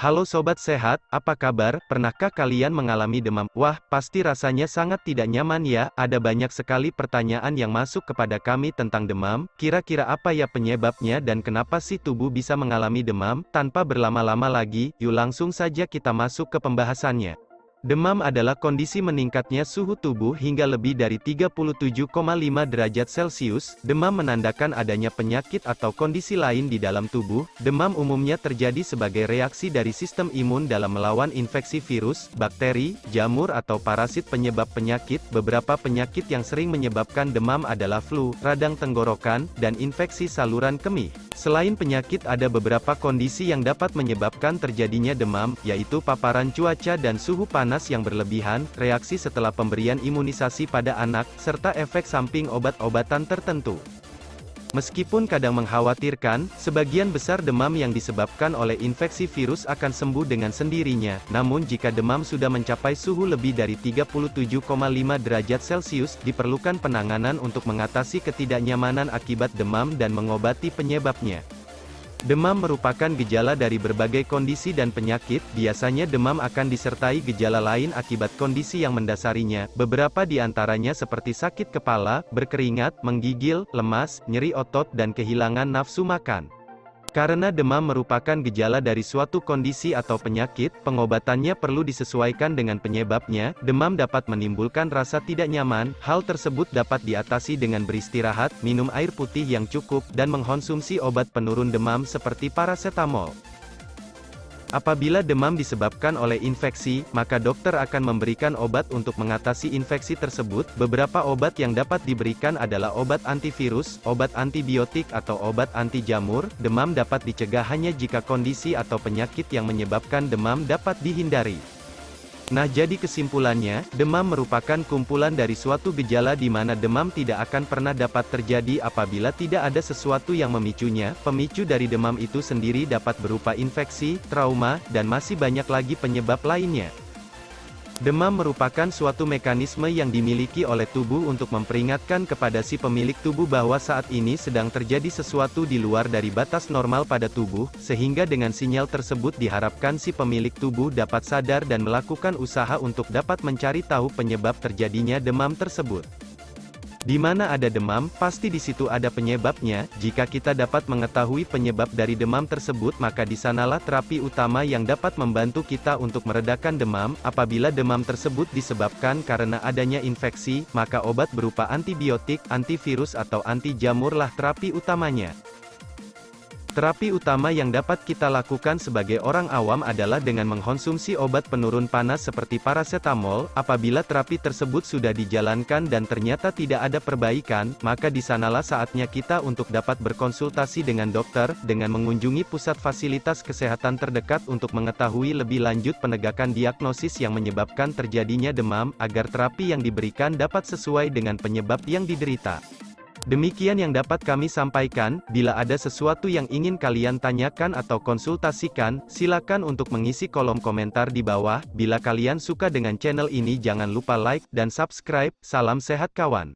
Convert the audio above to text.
Halo Sobat Sehat, apa kabar? Pernahkah kalian mengalami demam? Wah, pasti rasanya sangat tidak nyaman ya. Ada banyak sekali pertanyaan yang masuk kepada kami tentang demam. Kira-kira apa ya penyebabnya dan kenapa sih tubuh bisa mengalami demam? Tanpa berlama-lama lagi, yuk langsung saja kita masuk ke pembahasannya. Demam adalah kondisi meningkatnya suhu tubuh hingga lebih dari 37,5 derajat Celcius. Demam menandakan adanya penyakit atau kondisi lain di dalam tubuh. Demam umumnya terjadi sebagai reaksi dari sistem imun dalam melawan infeksi virus, bakteri, jamur atau parasit penyebab penyakit. Beberapa penyakit yang sering menyebabkan demam adalah flu, radang tenggorokan, dan infeksi saluran kemih. Selain penyakit, ada beberapa kondisi yang dapat menyebabkan terjadinya demam, yaitu paparan cuaca dan suhu panas yang berlebihan, reaksi setelah pemberian imunisasi pada anak, serta efek samping obat-obatan tertentu. Meskipun kadang mengkhawatirkan, sebagian besar demam yang disebabkan oleh infeksi virus akan sembuh dengan sendirinya. Namun jika demam sudah mencapai suhu lebih dari 37,5 derajat Celcius, diperlukan penanganan untuk mengatasi ketidaknyamanan akibat demam dan mengobati penyebabnya. Demam merupakan gejala dari berbagai kondisi dan penyakit. Biasanya demam akan disertai gejala lain akibat kondisi yang mendasarinya. Beberapa di antaranya seperti sakit kepala, berkeringat, menggigil, lemas, nyeri otot dan kehilangan nafsu makan. Karena demam merupakan gejala dari suatu kondisi atau penyakit, pengobatannya perlu disesuaikan dengan penyebabnya. Demam dapat menimbulkan rasa tidak nyaman. Hal tersebut dapat diatasi dengan beristirahat, minum air putih yang cukup, dan mengkonsumsi obat penurun demam seperti parasetamol. Apabila demam disebabkan oleh infeksi, maka dokter akan memberikan obat untuk mengatasi infeksi tersebut. Beberapa obat yang dapat diberikan adalah obat antivirus, obat antibiotik atau obat anti jamur. Demam dapat dicegah hanya jika kondisi atau penyakit yang menyebabkan demam dapat dihindari. Nah, jadi kesimpulannya, demam merupakan kumpulan dari suatu gejala di mana demam tidak akan pernah dapat terjadi apabila tidak ada sesuatu yang memicunya. Pemicu dari demam itu sendiri dapat berupa infeksi, trauma, dan masih banyak lagi penyebab lainnya. Demam merupakan suatu mekanisme yang dimiliki oleh tubuh untuk memperingatkan kepada si pemilik tubuh bahwa saat ini sedang terjadi sesuatu di luar dari batas normal pada tubuh, sehingga dengan sinyal tersebut diharapkan si pemilik tubuh dapat sadar dan melakukan usaha untuk dapat mencari tahu penyebab terjadinya demam tersebut. Di mana ada demam, pasti di situ ada penyebabnya. Jika kita dapat mengetahui penyebab dari demam tersebut, maka di sanalah terapi utama yang dapat membantu kita untuk meredakan demam. Apabila demam tersebut disebabkan karena adanya infeksi, maka obat berupa antibiotik, antivirus atau anti jamurlah terapi utamanya. Terapi utama yang dapat kita lakukan sebagai orang awam adalah dengan mengkonsumsi obat penurun panas seperti parasetamol. Apabila terapi tersebut sudah dijalankan dan ternyata tidak ada perbaikan, maka di sanalah saatnya kita untuk dapat berkonsultasi dengan dokter, dengan mengunjungi pusat fasilitas kesehatan terdekat untuk mengetahui lebih lanjut penegakan diagnosis yang menyebabkan terjadinya demam, agar terapi yang diberikan dapat sesuai dengan penyebab yang diderita. Demikian yang dapat kami sampaikan. Bila ada sesuatu yang ingin kalian tanyakan atau konsultasikan, silakan untuk mengisi kolom komentar di bawah. Bila kalian suka dengan channel ini, jangan lupa like dan subscribe. Salam sehat kawan.